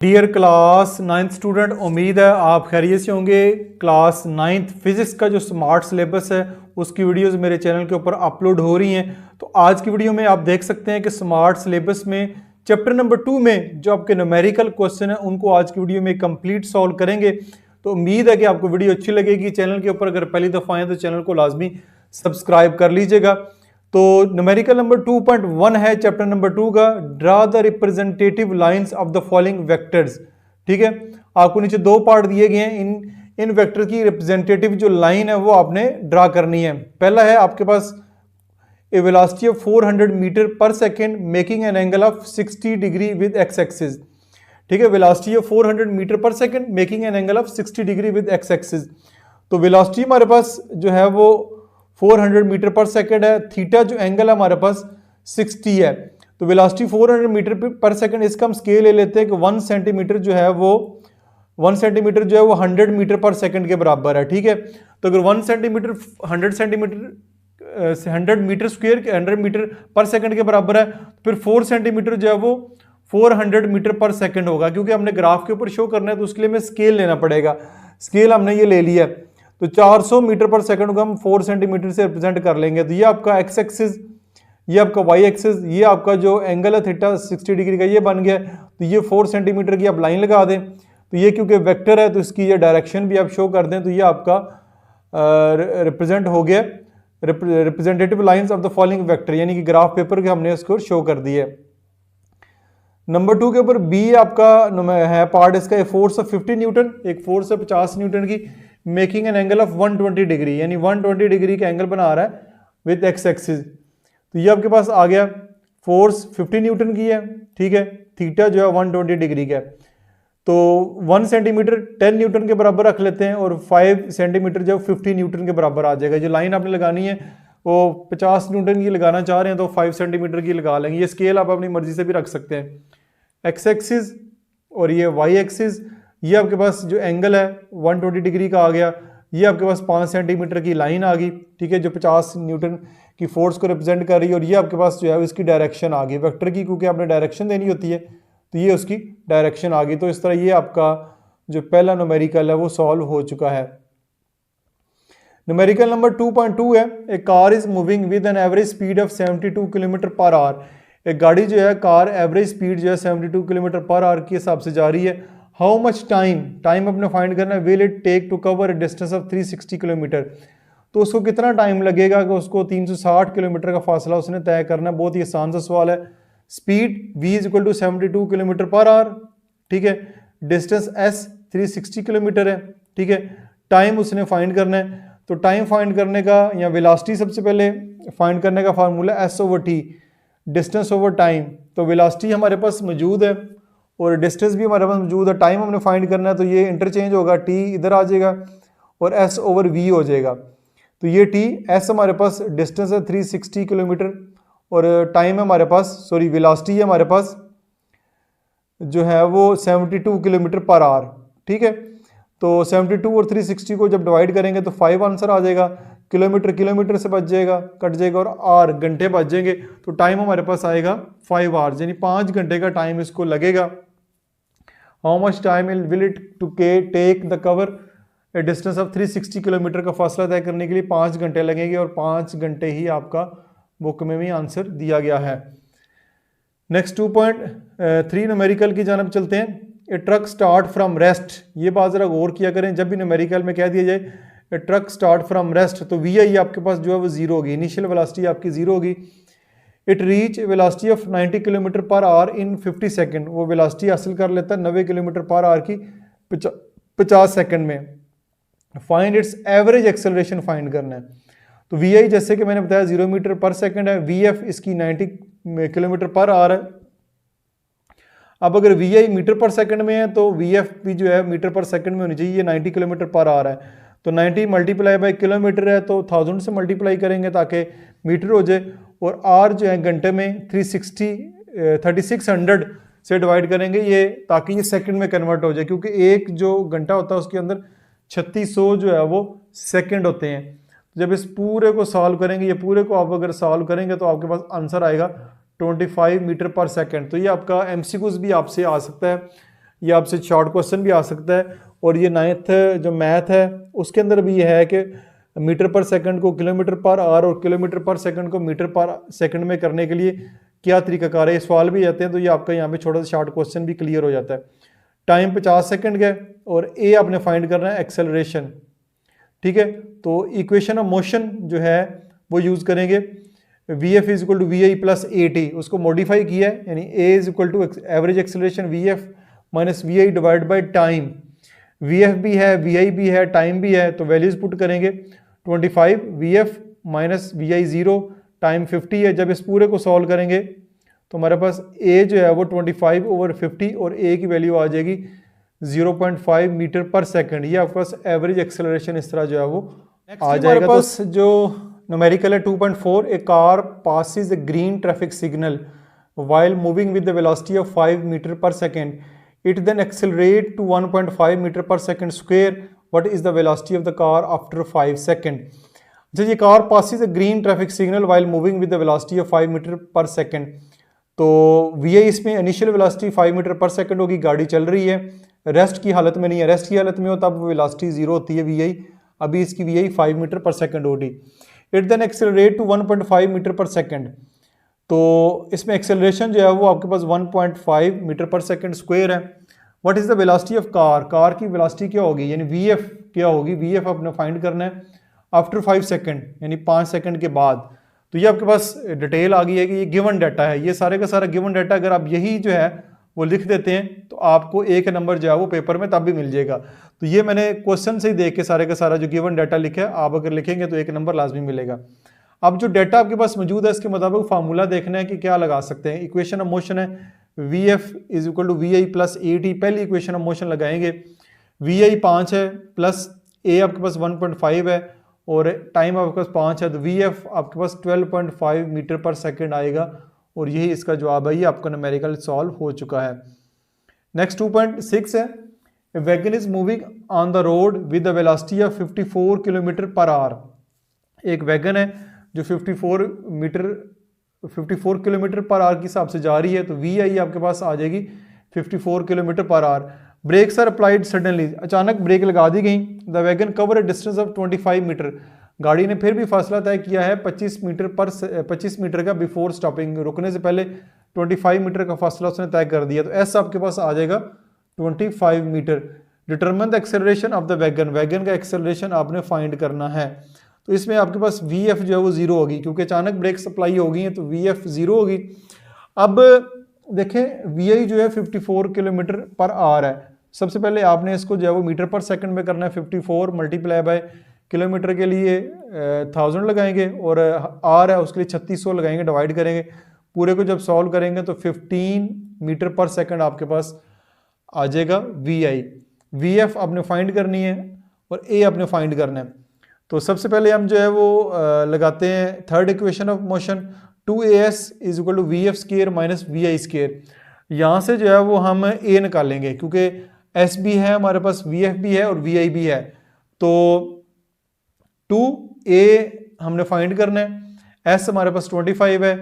Dear class ninth student, उम्मीद है आप खैरियत से होंगे। क्लास नाइन्थ फिजिक्स का जो स्मार्ट सिलेबस है उसकी वीडियोस मेरे चैनल के ऊपर अपलोड हो रही हैं। तो आज की वीडियो में आप देख सकते हैं कि स्मार्ट सिलेबस में चैप्टर नंबर 2 में जो आपके न्यूमेरिकल क्वेश्चन है उनको आज की वीडियो में कंप्लीट सॉल्व करेंगे। तो उम्मीद है कि आपको वीडियो अच्छी लगेगी। चैनल के ऊपर अगर पहली दफ़ा आए तो चैनल को लाजमी सब्सक्राइब कर लीजिएगा। तो न्यूमेरिकल नंबर 2.1 है चैप्टर नंबर 2 का, draw the representative lines of the following vectors. ठीक है, आपको नीचे दो पार्ट दिए गए हैं। इन वेक्टर की रिप्रेजेंटेटिव जो लाइन है वो आपने ड्रा करनी है। पहला है आपके पास ए वेलोसिटी ऑफ 400 मीटर पर second making an angle of 60 degree with x axis. ठीक है, वेलोसिटी ऑफ 400 मीटर पर second making an angle of 60 degree with x axis. तो वेलोसिटी हमारे पास जो है वो 400 मीटर पर सेकेंड है, थीटा जो एंगल है हमारे पास 60 है। तो वेलोसिटी 400 मीटर पर सेकेंड, इसका हम स्केल ले लेते हैं कि 1 सेंटीमीटर जो है वो 1 सेंटीमीटर जो है वो 100 मीटर पर सेकेंड के बराबर है। ठीक है, तो अगर 1 centimetre 100 centimetre 100 metre square 100 metre पर सेकेंड के बराबर है, फिर 4 सेंटीमीटर जो है वो 400 मीटर पर सेकेंड होगा। क्योंकि हमने ग्राफ के ऊपर शो करना है तो उसके लिए हमें स्केल लेना पड़ेगा। स्केल हमने ये ले लिया, तो 400 मीटर पर सेकंड को हम 4 सेंटीमीटर से रिप्रेजेंट कर लेंगे। तो ये आपका एक्स एक्सिस, ये आपका वाई एक्सिस, ये आपका जो एंगल है थीटा 60 डिग्री का ये बन गया। तो ये 4 सेंटीमीटर की आप लाइन लगा दें। तो ये क्योंकि वेक्टर है तो इसकी ये डायरेक्शन भी आप शो कर दें। तो ये आपका रिप्रेजेंट हो गया representative lines of the following vector, यानी कि ग्राफ पेपर के हमने इसको शो कर दिया। नंबर 2 के ऊपर बी आपका है पार्ट इसका, एक फोर्स ऑफ 50 न्यूटन, एक फोर्स है 50 न्यूटन की making an angle of 120 degree, यानी 120 डिग्री का एंगल बना रहा है विद एक्स एक्सिस। तो ये आपके पास आ गया, फोर्स 50 न्यूटन की है। ठीक है, थीटा जो है 120 डिग्री का है। तो 1 सेंटीमीटर 10 न्यूटन के बराबर रख लेते हैं और 5 सेंटीमीटर जो 50 न्यूटन के बराबर आ जाएगा। जो लाइन आपने लगानी है वो 50 न्यूटन की लगाना चाह रहे हैं तो 5 सेंटीमीटर की लगा लेंगे। ये स्केल आप अपनी मर्जी से भी रख सकते हैं। एक्स एक्सिस और ये वाई एक्सिस, ये आपके पास जो एंगल है 120 डिग्री का आ गया। ये आपके पास 5 सेंटीमीटर की लाइन आ गई। ठीक है, जो 50 न्यूटन की फोर्स को रिप्रेजेंट कर रही है। और ये आपके पास जो है इसकी डायरेक्शन आ गई वेक्टर की, क्योंकि आपने डायरेक्शन देनी होती है। तो ये उसकी डायरेक्शन आ गई। तो इस तरह ये आपका जो पहला न्यूमेरिकल है वो सॉल्व हो चुका है। न्यूमेरिकल नंबर 2.2 है, a car is moving with an average speed of 72 kilometre per hour. एक गाड़ी जो है कार एवरेज स्पीड जो है 72 किलोमीटर पर आवर के हिसाब से जा रही है। हाउ मच टाइम अपने फाइंड करना है, will it take to cover distance of 360 kilometre. तो उसको कितना टाइम लगेगा कि उसको 360 किलोमीटर का फासला उसने तय करना है। बहुत ही आसान सा सवाल है। Speed v is equal to 72 kilometre per hour. ठीक है, डिस्टेंस s 360 किलोमीटर है। ठीक है, टाइम उसने फाइंड करना है। तो टाइम फाइंड करने का या वेलोसिटी सबसे पहले फाइंड करने का formula s/t, distance over time. तो वेलोसिटी हमारे पास मौजूद है और डिस्टेंस भी हमारे पास मौजूद है। टाइम हमने फाइंड करना है तो ये इंटरचेंज होगा, t इधर आ जाएगा और s/v हो जाएगा। तो ये s हमारे पास डिस्टेंस है 360 किलोमीटर और टाइम है हमारे पास, सॉरी वेलोसिटी है हमारे पास जो है वो 72 किलोमीटर पर आवर। ठीक है, तो 72 और 360 को जब डिवाइड करेंगे तो 5 आंसर आ जाएगा। किलोमीटर किलोमीटर से बच जाएगा, कट जाएगा और आर घंटे बच जाएंगे। तो टाइम हमारे पास आएगा 5 आवर्स, यानी 5 घंटे का टाइम इसको लगेगा। How much time will it to take the cover a distance of 360 kilometre का फासला तय करने के लिए 5 घंटे लगेंगे और 5 घंटे ही आपका बुक में भी आंसर दिया गया है। नेक्स्ट 2.3 न्यूमेरिकल की जानब चलते हैं। ए ट्रक स्टार्ट फ्रॉम रेस्ट, ये बात ज़रा गौर किया करें, जब भी न्यूमेरिकल में कह दिया जाए ए ट्रक स्टार्ट फ्रॉम रेस्ट तो वी आई आपके पास जो है वो जीरो होगी, इनिशियल वेलोसिटी आपकी जीरो होगी। It reach velocity of 90 kilometre per our in 50 second, वो वेलोसिटी हासिल कर लेता है 90 किलोमीटर पर आवर की 50 सेकेंड में। Find its average acceleration find करना है। तो वी आई जैसे कि मैंने बताया 0 मीटर पर सेकेंड है, वी एफ इसकी 90 किलोमीटर पर आवर है। अब अगर we I metre per second में है तो वी एफ भी जो है मीटर पर सेकंड में होनी चाहिए। ये 90 किलोमीटर पर आ रहा है तो 90 मल्टीप्लाई बाय किलोमीटर है तो 1000 से मल्टीप्लाई करेंगे ताकि मीटर हो जाए। और आर जो है घंटे में 3600 से डिवाइड करेंगे ये, ताकि ये सेकंड में कन्वर्ट हो जाए, क्योंकि एक जो घंटा होता है उसके अंदर 3600 जो है वो सेकंड होते हैं। जब इस पूरे को सॉल्व करेंगे, ये पूरे को आप अगर सॉल्व करेंगे तो आपके पास आंसर आएगा 25 मीटर पर सेकंड। तो ये आपका एमसीक्यूज भी आपसे आ सकता है ये आपसे शॉर्ट क्वेश्चन भी आ सकता है। और ये 9th जो मैथ है उसके अंदर भी ये है कि मीटर पर सेकंड को किलोमीटर पर आवर और किलोमीटर पर सेकंड को मीटर पर सेकंड में करने के लिए क्या तरीकाकार है, ये सवाल भी आते हैं। तो ये आपका यहाँ पे छोटा सा शॉर्ट क्वेश्चन भी क्लियर हो जाता है। टाइम 50 सेकंड का और ए आपने फाइंड करना है एक्सेलरेशन। ठीक है, तो इक्वेशन ऑफ मोशन जो है वो यूज़ करेंगे। V f is equal to v i plus a t, उसको मॉडिफाई किया है, यानी a is equal to average acceleration v f minus v i divide by time. V f भी है, वी आई भी है, टाइम भी है, तो वैल्यूज पुट करेंगे 25 v f minus v i 0, time 50 है। जब इस पूरे को सॉल्व करेंगे तो हमारे पास ए जो है वो 25/50 और ए की वैल्यू आ जाएगी 0.5 मीटर पर सेकंड। ये आपके पास एवरेज एक्सेलरेशन इस तरह जो है वो आ जाएगा। तो जो न्यूमेरिकल है 2.4, ए car passes a green traffic signal while moving with the velocity of 5 meter per second. It then accelerate to 1.5 meter per second square. What is the velocity of the car after 5 second? अच्छा, ये car passes a green traffic signal while moving with the velocity of 5 meter per second. तो we आई इसमें initial velocity 5 metre per second होगी, गाड़ी चल रही है, rest की हालत में नहीं है। रेस्ट की हालत में हो तब वेलोसिटी 0 होती है वी आई, अभी इसकी v i 5 metre per second होगी। It then accelerate to 1.5 metre per second, तो इसमें एक्सेलरेशन जो है वो आपके पास 1.5 मीटर पर सेकंड स्क्वायर है। What is the velocity of car, car की वेलोसिटी क्या होगी, यानी वी एफ क्या होगी, वी एफ आपने फाइंड करना है आफ्टर 5 सेकंड, यानी 5 सेकंड के बाद। तो ये आपके पास डिटेल आ गई है कि ये गिवन डाटा है, ये सारे का सारा गिवन डाटा अगर आप यही जो है वो लिख देते हैं तो आपको एक नंबर जो है वो पेपर में तब भी मिल जाएगा। तो ये मैंने क्वेश्चन से ही देख के सारे का सारा जो गिवन डाटा लिखा है, आप अगर लिखेंगे तो एक नंबर लाजमी मिलेगा। अब जो डाटा आपके पास मौजूद है इसके मुताबिक फार्मूला देखना है कि क्या लगा सकते हैं। इक्वेशन ऑफ मोशन है v f is equal to v i plus a t, पहली इक्वेशन ऑफ मोशन लगाएंगे। वी आई 5 है प्लस ए आपके पास 1.5 है और टाइम आपके पास 5 है, तो वी एफ आपके पास 12.5 मीटर पर सेकेंड आएगा और यही इसका जवाब है। ये आपका न्यूमेरिकल सॉल्व हो चुका है। नेक्स्ट 2.6 है, wagon is moving on the road with the velocity of 54 kilometre per hour. एक वैगन है जो 54 किलोमीटर पर आवर के हिसाब से जा रही है, तो वी आई आपके पास आ जाएगी 54 kilometre per hour. Brakes are applied suddenly, अचानक ब्रेक लगा दी गई। The wagon cover a distance of 25 metre, गाड़ी ने फिर भी फासला तय किया है 25 मीटर का बिफोर स्टॉपिंग, रुकने से पहले 25 मीटर का फासला उसने तय कर दिया, तो एस आपके पास आ जाएगा 25 metre. Determine the acceleration of the wagon, wagon का एक्सेलरेशन आपने फाइंड करना है। तो इसमें आपके पास वी एफ जो है वो 0 होगी, क्योंकि अचानक ब्रेक सप्लाई हो गई है तो वी एफ 0 होगी। अब देखें वी आई जो है 54 किलोमीटर पर आवर है, सबसे पहले आपने इसको जो है वो मीटर पर सेकंड में करना है। 54 मल्टीप्लाई बाय किलोमीटर के लिए 1000 लगाएंगे और आर है उसके लिए 3600 लगाएंगे, डिवाइड करेंगे। पूरे को जब सॉल्व करेंगे तो 15 मीटर पर सेकंड आपके पास आ जाएगा वी आई। वी एफ आपने फाइंड करनी है और ए आपने फाइंड करना है। तो सबसे पहले हम जो है वो लगाते हैं third equation of motion, 2as is equal to v f square minus v i square. यहाँ से जो है वो हम ए निकालेंगे, क्योंकि एस भी है हमारे पास, वी एफ भी है और वी आई भी है। तो 2a हमने फाइंड करना है, एस हमारे पास 25 है,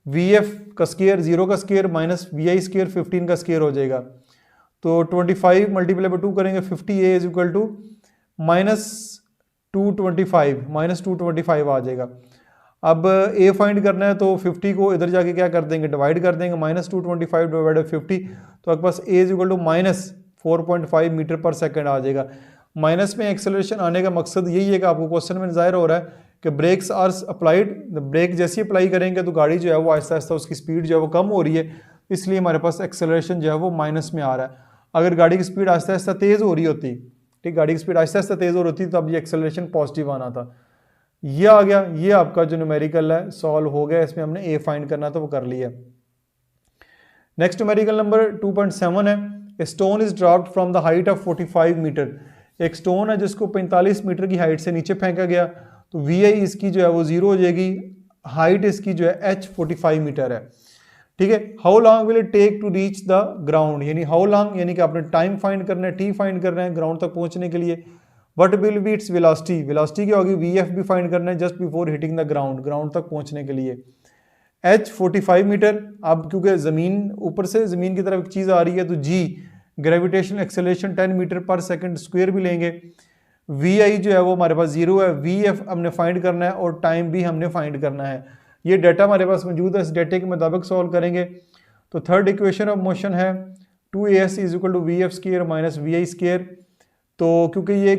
वी एफ का स्केयर 0 का square minus v i square 15 का स्केयर हो जाएगा। तो 25 मल्टीप्लाई बाय 2 करेंगे, 50a is equal to minus 225 आ जाएगा। अब a फाइंड करना है तो 50 को इधर जाके क्या कर देंगे, डिवाइड कर देंगे, माइनस 225 डिवाइड बाई 50, तो आपके पास a is equal to minus 4.5 metre per second आ जाएगा। माइनस में एक्सेलरेशन आने का मकसद यही है कि आपको क्वेश्चन में ज़ाहिर हो रहा है कि ब्रेक्स आर अप्लाइड, ब्रेक जैसे ही अप्लाई करेंगे तो गाड़ी जो है वो आहिस्ता आहिस्ता उसकी स्पीड जो है वो कम हो रही है, इसलिए हमारे पास एक्सेलरेशन जो है वो माइनस में आ रहा है। अगर गाड़ी की स्पीड आहिस्ता आहिस्ता तेज़ हो रही होती, ठीक, गाड़ी की स्पीड आहिस्ता आहिस्ता तेज़ हो रही होती तो अब ये एक्सेलरेशन पॉजिटिव आना था। ये आ गया, ये आपका जो न्यूमेरिकल है सॉल्व हो गया, इसमें हमने ए फाइंड करना था वो कर लिया। नेक्स्ट न्यूमेरिकल नंबर 2.7 है, a stone is dropped from the height of 45 metre. एक स्टोन है जिसको 45 मीटर की हाइट से नीचे फेंका गया, तो वी आई इसकी जो है वो 0 हो जाएगी, हाइट इसकी जो है h 45 मीटर है, ठीक है। How long will it take to reach the ground, यानी हाउ लॉन्ग यानी कि आपने टाइम फाइंड करना है, टी फाइंड करना है ग्राउंड तक पहुंचने के लिए। What will be its velocity, velocity क्या होगी, वी एफ भी फाइंड करना है just before hitting the ground, ground तक पहुंचने के लिए। h 45 मीटर, अब क्योंकि ज़मीन ऊपर से ज़मीन की तरफ एक चीज़ आ रही है तो g gravitational acceleration 10 metre per second square भी लेंगे। वी आई जो है वो हमारे पास 0 है, वी एफ हमने फाइंड करना है और टाइम भी हमने फाइंड करना है। ये डाटा हमारे पास मौजूद है, इस डाटे के मुताबिक सॉल्व करेंगे। तो थर्ड इक्वेशन ऑफ मोशन है 2as is equal to v f square minus v i square. तो क्योंकि ये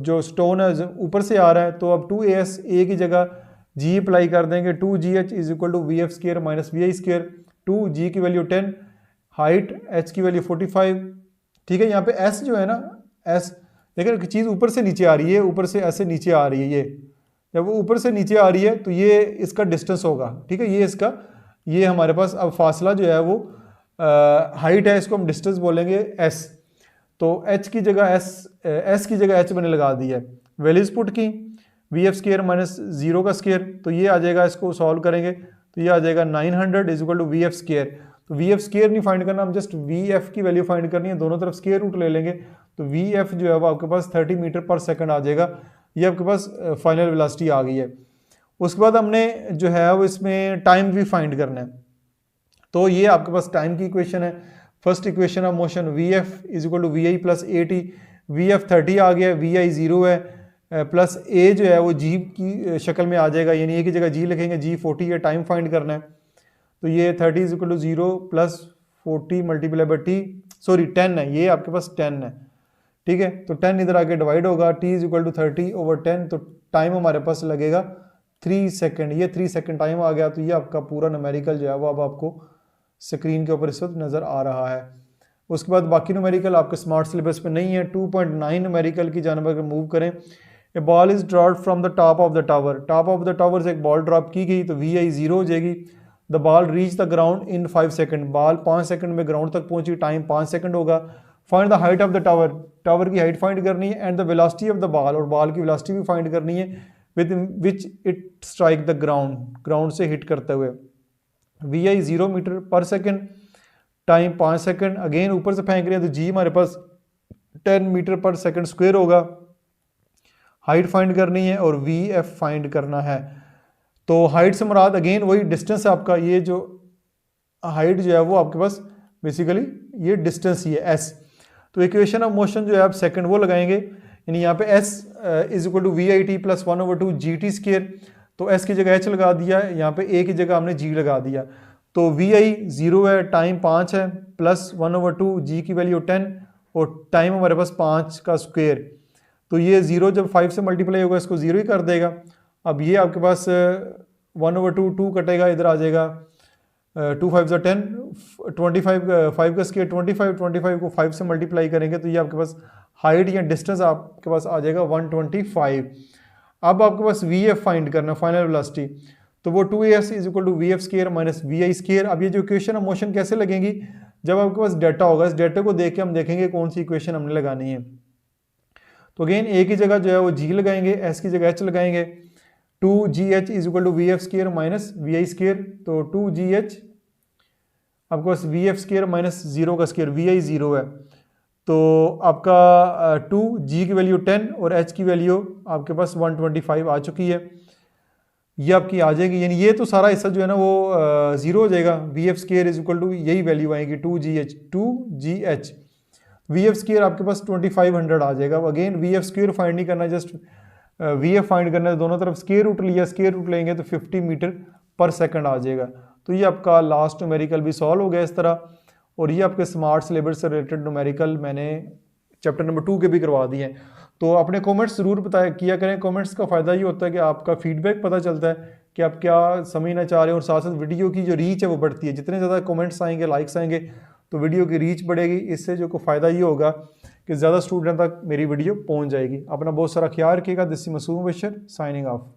जो स्टोन है ऊपर से आ रहा है, तो अब 2as ए की जगह जी अप्लाई कर देंगे। 2gh is equal to v f square minus v i square. 2g की वैल्यू 10, हाइट h की वैल्यू 45। ठीक है, यहाँ पे s जो है ना, s देखिए चीज़ ऊपर से नीचे आ रही है, ऊपर से ऐसे नीचे आ रही है। ये जब वो ऊपर से नीचे आ रही है तो ये इसका डिस्टेंस होगा। ठीक है, ये इसका, ये हमारे पास अब फासला जो है वो हाइट है, इसको हम डिस्टेंस बोलेंगे s। तो h की जगह s की जगह h मैंने लगा दी है। वैल्यूज पुट की, वी एफ स्केयर माइनस 0 का स्केयर, तो ये आ जाएगा, इसको सॉल्व करेंगे तो ये आ जाएगा 900 is equal to v f square. तो वी एफ स्केयर नहीं फाइंड करना, हम जस्ट वी एफ की वैल्यू फाइंड करनी है, दोनों तरफ स्केयर रूट ले लेंगे। तो वी एफ जो है वो आपके पास 30 मीटर पर सेकंड आ जाएगा। ये आपके पास फाइनल वेलोसिटी आ गई है। उसके बाद हमने जो है वो इसमें टाइम भी फाइंड करना है। तो ये आपके पास टाइम की इक्वेशन है। First equation of motion v f is equal to v i plus a t. V f 30 आ गया, वी आई 0 है, प्लस ए जो है वो जी की शक्ल में आ जाएगा, यानी ए की जगह जी लिखेंगे, जी 40 है, टाइम फाइंड करना है। तो ये 30 is equal to 0 plus 40 multiply by t, sorry 10 है, ये आपके पास 10 है। ठीक है, तो 10 इधर आके डिवाइड होगा, t is equal to 30 over 10, तो टाइम हमारे पास लगेगा 3 सेकेंड। ये 3 सेकेंड टाइम आ गया। तो ये आपका पूरा न्यूमेरिकल जो है वो अब आपको स्क्रीन के ऊपर इस वक्त नज़र आ रहा है। उसके बाद बाकी न्यूमेरिकल आपके स्मार्ट सिलेबस पे नहीं है। 2.9 न्यूमेरिकल की जानब अगर मूव करें, a ball is dropped from the top of the tower. Top of the tower से एक बॉल ड्रॉप की गई, तो वी आई 0 हो जाएगी। The ball reach the ground in 5 second. Ball 5 second में ग्राउंड तक पहुंची, टाइम 5 सेकंड होगा। Find the height of the tower. Tower की हाइट फाइंड करनी है, and the velocity of the ball, और बॉल की वेलोसिटी भी फाइंड करनी है with which it strike the ground, ground से हिट करते हुए। We i 0 metre per second, time 5 second. Again ऊपर से फेंक रहे हैं तो जी हमारे पास 10 मीटर पर सेकंड स्क्वायर होगा। हाइट फाइंड करनी है और वी एफ फाइंड करना है। तो हाइट से मुराद अगेन वही डिस्टेंस है आपका, ये जो हाइट जो है वो आपके पास बेसिकली ये डिस्टेंस ही है एस। तो इक्वेशन ऑफ मोशन जो है आप सेकंड वो लगाएंगे, यानी यहाँ पे s is equal to v i t plus 1/2 g t square. तो एस की जगह एच लगा दिया, यहाँ पे ए की जगह हमने जी लगा दिया। तो वी आई 0 है, टाइम 5 है, प्लस 1/2 जी की वैल्यू 10 और टाइम हमारे पास 5 का स्क्वायर। तो ये 0 जब 5 से मल्टीप्लाई होगा इसको 0 ही कर देगा। अब ये आपके पास 1/2 2 कटेगा, इधर आ जाएगा 2 5 10, 25 5 का स्केयर 25 को 5 से मल्टीप्लाई करेंगे तो ये आपके पास हाइट या डिस्टेंस आपके पास आ जाएगा 125। अब आपके पास वी एफ फाइंड करना, फाइनल वेलोसिटी। तो वो 2as is equal to v f square minus v i square. अब ये जो इक्वेशन ऑफ मोशन कैसे लगेंगी, जब आपके पास डाटा होगा, इस डाटा को देख के हम देखेंगे कौन सी इक्वेशन हमने लगानी है। तो अगेन ए की जगह जो है वो जी लगाएंगे, एस की जगह एच लगाएंगे। 2gh is equal to v f square minus v i square. तो 2gh आपके पास वी एफ स्केयर माइनस 0 का स्केयर, वी आई 0 है। तो आपका 2g की वैल्यू 10 और h की वैल्यू आपके पास 125 आ चुकी है, ये आपकी आ जाएगी। यानी ये तो सारा हिस्सा जो है ना वो 0 हो जाएगा। V f square is equal to यही वैल्यू आएगी 2gh। वी एफ स्केयर आपके पास 2500 आ जाएगा। Again we f square find नहीं करना, जस्ट वी एफ फाइंड करना है। दोनों तरफ स्केयर रूट लिया, स्केयर रूट लेंगे तो 50 मीटर पर सेकंड आ जाएगा। तो ये आपका लास्ट न्यूमेरिकल भी सॉल्व हो गया इस तरह। और ये आपके स्मार्ट सिलेबस से रिलेटेड न्यूमेरिकल मैंने चैप्टर नंबर 2 के भी करवा दिए हैं। तो अपने कमेंट्स ज़रूर किया करें। कमेंट्स का फ़ायदा ये होता है कि आपका फीडबैक पता चलता है कि आप क्या समझना चाह रहे हो, और साथ साथ वीडियो की जो रीच है वो बढ़ती है। जितने ज़्यादा कमेंट्स आएंगे, लाइक्स आएंगे, तो वीडियो की रीच बढ़ेगी। इससे जो को फ़ायदा ये होगा कि ज़्यादा स्टूडेंट तक मेरी वीडियो पहुंच जाएगी। अपना बहुत सारा ख्याल रखिएगा। दिस इज मासूम बशर साइनिंग ऑफ।